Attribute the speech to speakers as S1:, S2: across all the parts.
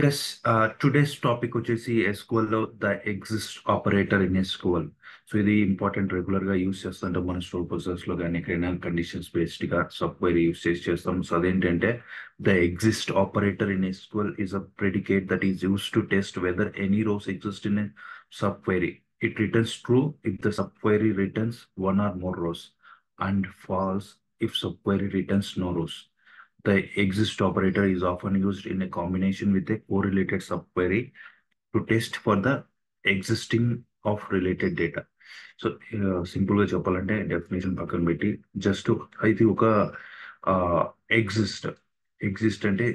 S1: Today's topic వచ్చేసి SQL లో the exist operator in SQL. So ఇది ఇంపార్టెంట్, రెగ్యులర్ గా యూస్ చేస్తుంటాం మన స్టోర్ ప్రాసెస్ లో కానీ ఎక్కడైనా కండిషన్స్ బేస్డ్ గా సబ్ క్వైరీ యూస్ చేస్తాం. సో అదేంటంటే the exist operator in SQL is a predicate that is used to test whether any rows exist in a subquery. It returns true if the subquery returns one or more rows and false if subquery returns no rows. The exist operator is often used in a combination with a correlated subquery to test for the existing of related data. So simple గా చెప్పాలంటే definition పక్కన పెట్టి just ఇది ఒక exist అంటే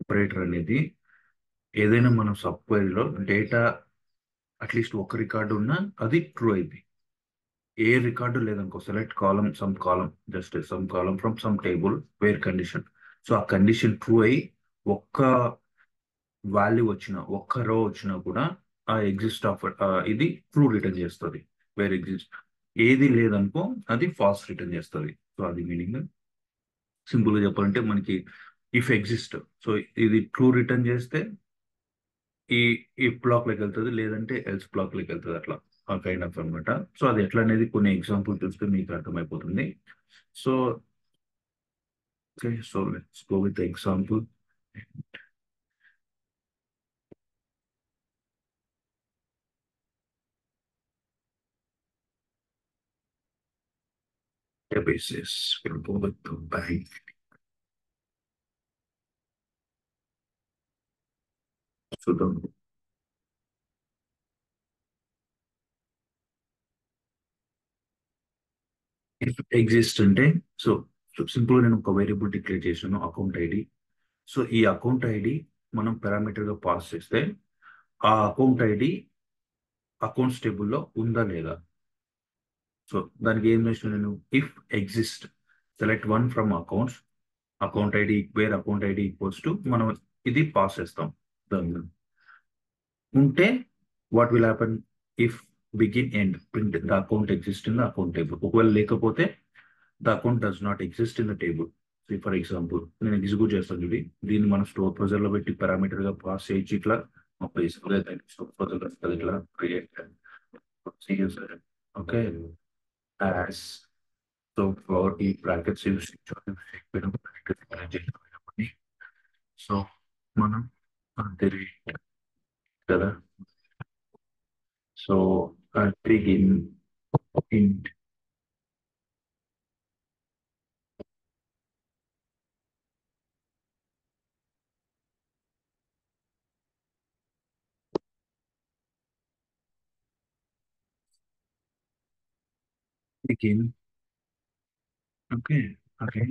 S1: operator అనేది ఏదైనా మనం సబ్ క్వైరీలో డేటా అట్లీస్ట్ ఒక రికార్డు ఉన్నా అది ట్రూ అయింది. ఏ రికార్డు లేదనుకో, select column some column, just some column from some table where condition. So ఆ కండిషన్ ట్రూ అయ్యి ఒక్క వాల్యూ వచ్చినా, ఒక్క రో వచ్చినా కూడా ఆ ఎగ్జిస్ట్ ఆఫ్ ఇది ట్రూ రిటర్న్ చేస్తుంది. వేర్ ఎగ్జిస్ట్ ఏది లేదనుకో అది ఫాల్స్ రిటర్న్ చేస్తుంది. సో అది మీనింగ్. సింపుల్ గా చెప్పాలంటే మనకి ఇఫ్ ఎగ్జిస్ట్, సో ఇది ట్రూ రిటర్న్ చేస్తే ఈ ఈ బ్లాక్ లోకి వెళ్తుంది, లేదంటే ఎల్స్ బ్లాక్ లోకి వెళ్తుంది. అట్లా ఆ కైండ్ ఆఫ్ అనమాట. సో అది ఎట్లా అనేది కొన్ని ఎగ్జాంపుల్ చూస్తే మీకు అర్థమైపోతుంది. So okay, so let's go with example. Databases, we'll go with the bank. So the exist అంటే సో సింపుల్ నేను ఒక వేరియబుల్ డిక్లేర్ చేసాను, అకౌంట్ ఐడి. సో ఈ అకౌంట్ ఐడి మనం పారామీటర్ గా పాస్ చేస్తే ఆ అకౌంట్ ఐడి అకౌంట్స్ టేబుల్లో ఉందా లేదా. సో దానికి ఏం చేసిన నేను, if exist select one from accounts, account ID where account ID equals to మనం ఇది పాస్ చేస్తాం. దాన్ని ఉంటే what will happen, if begin end print the account exist in the account table. ఒకవేళ లేకపోతే the account does not exist in the table. For example నేను execute చేస్తాను చూడి, దీన్ని మనం స్టోర్ ప్రొసీజర్ లో పెట్టి పారామీటర్ గా పాస్ చేయొచ్చు. ఇట్లా స్టోర్ ప్రొసీజర్ ఇట్లా create okay as. So for ఈ బ్రాకెట్స్ యూస్ సో మనం తెలియ కదా. So begin int begin. Okay, okay.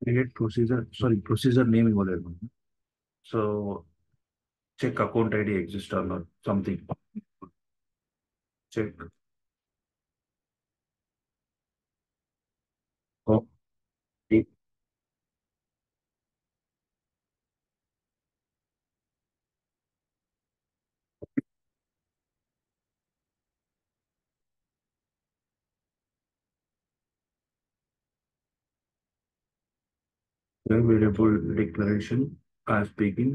S1: Create procedure, sorry, procedure name ఇవ్వలేదు. So check account ID exist or not, something. Check. Oh, variable declaration as speaking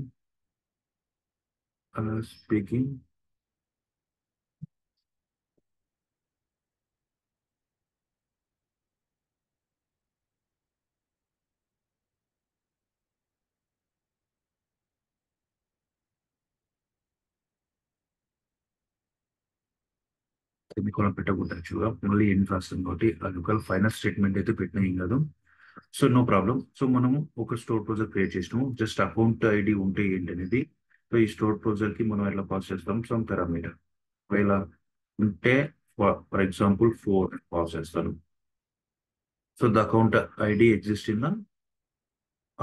S1: semicolon పెట్టకూడదు. యాక్చువల్గా only end రాస్తాం కాబట్టి అది ఒక ఫైనల్ స్టేట్మెంట్ అయితే పెట్టినా ఏం కాదు. So no problem. సో మనము ఒక స్టోర్ ప్రొసీజర్ క్రియేట్ చేసినాము, జస్ట్ అకౌంట్ ఐడి ఉంటే ఏంటి అనేది. సో ఈ స్టోర్ ప్రొసీజర్ కి మనం ఎట్లా పాస్ చేస్తాం, సమ్ పారామీటర్. ఒకవేళ ఉంటే ఫర్ ఎగ్జాంపుల్ 4 పాస్ చేస్తాను. So the account ID exist in the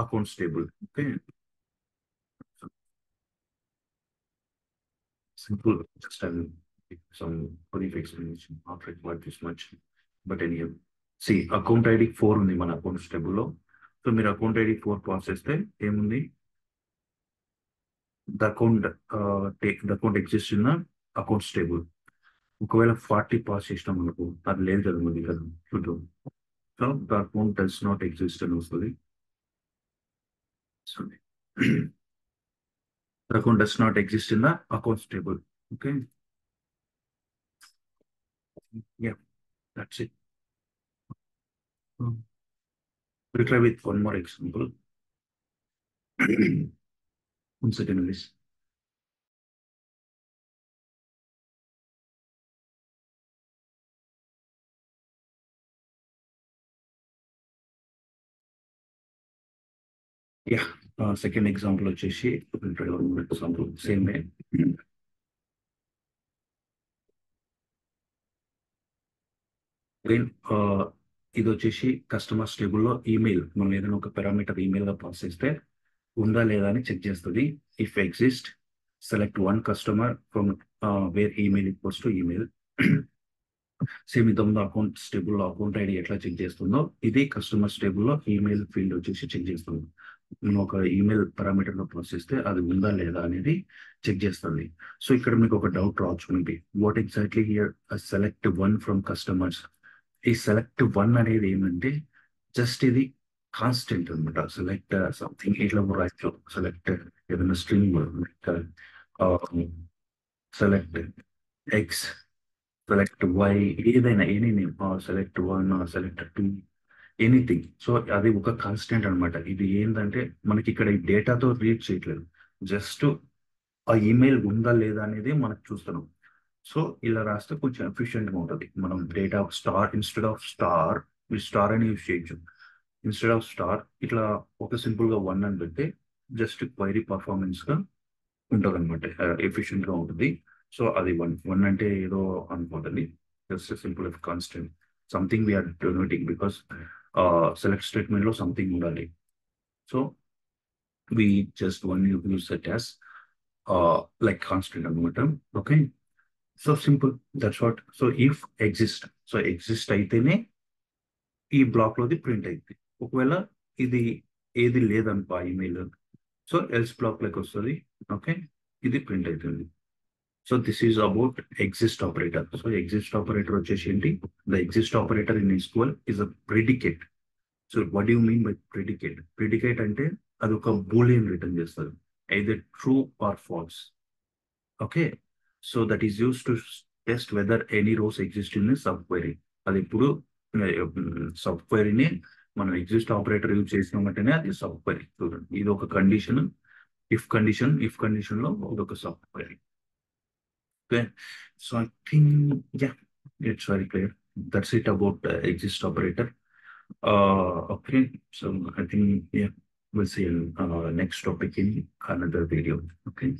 S1: accounts table. Okay, simple. Just some brief explanation, not required this much, but anyhow, see account ID 4 ఉంది మన accounts టేబుల్లో. So మీరు account ID 4 pass చేస్తే ఏముంది, the account the account exist in the accounts table. ఒకవేళ 40 pass చేసినాం అనుకో, అది లేదు కదా మనకి కదా చుట్టూ. So the account does not exist అని వస్తుంది. Sorry. The account does not exist in the accounts table. Okay. Yeah, that's it. We'll try with one more example. One second, please. Yeah, second example వచ్చేసి we'll try one more example, same way. Again, ఇది వచ్చేసి customers టేబుల్లో email మనం ఏదైనా ఒక parameter email గా pass చేస్తే ఉందా లేదా అని చెక్ చేస్తుంది. If exist, select one customer from where email equals to email. Same ఇంతకుముందు అకౌంట్స్ టేబుల్లో అకౌంట్ ఐడి ఎట్లా చెక్ చేస్తుందో ఇది కస్టమర్స్ టేబుల్లో ఈమెయిల్ ఫీల్డ్ వచ్చేసి చెక్ చేస్తుంది. మనం ఒక ఈమెయిల్ పారామీటర్ లో పాస్ చేస్తే అది ఉందా లేదా అనేది చెక్ చేస్తుంది. సో ఇక్కడ మీకు ఒక డౌట్ రావచ్చు maybe, what exactly here select one from customers. ఈ సెలెక్ట్ వన్ అనేది ఏమంటే జస్ట్ ఇది కాన్స్టెంట్ అనమాట. సెలెక్ట్ సంథింగ్ ఇట్లా రాయొచ్చు. సెలెక్ట్ ఏదైనా string select X, select Y, ఏదైనా any name, select one, select two, anything. So అది ఒక కాన్స్టెంట్ అనమాట. ఇది ఏంటంటే మనకి ఇక్కడ ఈ డేటాతో రీడ్ చేయట్లేదు, జస్ట్ ఆ ఈమెయిల్ ఉందా లేదా అనేది మనకు చూస్తున్నాం. సో ఇలా రాస్తే కొంచెం ఎఫిషియెంట్ గా ఉంటుంది. మనం data star instead of star, ఈ స్టార్ అని యూజ్ చేయొచ్చు. ఇన్స్టెడ్ ఆఫ్ స్టార్ ఇట్లా ఒక సింపుల్ గా వన్ అని పెడితే జస్ట్ క్వైరీ పర్ఫార్మెన్స్ గా ఉంటుంది అనమాట, ఎఫిషియెంట్ గా ఉంటుంది. సో అది వన్ వన్ అంటే ఏదో అనుకోదండి, just simple of constant something we're donating because select statement లో సంథింగ్ ఉండాలి. So we just one use that as like constant అనమాట. Okay, so simple, that's what. So if exist, so exist అయితేనే ఈ black లోది print అయింది. ఒకవేళ ఇది ఏది లేదనుకో ఈమెయిల్, సో ఎల్స్ బ్లాక్ లెక్క వస్తుంది. ఓకే, ఇది ప్రింట్ అవుతుంది. So this is about exist operator. So exist operator వచ్చేసి ఏంటి, the exist operator in SQL is a predicate. So what you mean by predicate? Predicate అంటే అది ఒక బూలియన్ రిటర్న్ చేస్తుంది, either true or false. Okay, so that is use to test whether any rows exist in sub query. అది ఇప్పుడు sub క్వైరీని మనం exist operator use చేసినామంటేనే అది sub query. చూడండి, ఇది ఒక కండిషన్, ఇఫ్ కండిషన్ లో ఇది ఒక sub query. Okay, so I think, yeah, it's very clear. That's it about exist operator. Okay, so I think, yeah, we'll see you next topic in another video. Okay.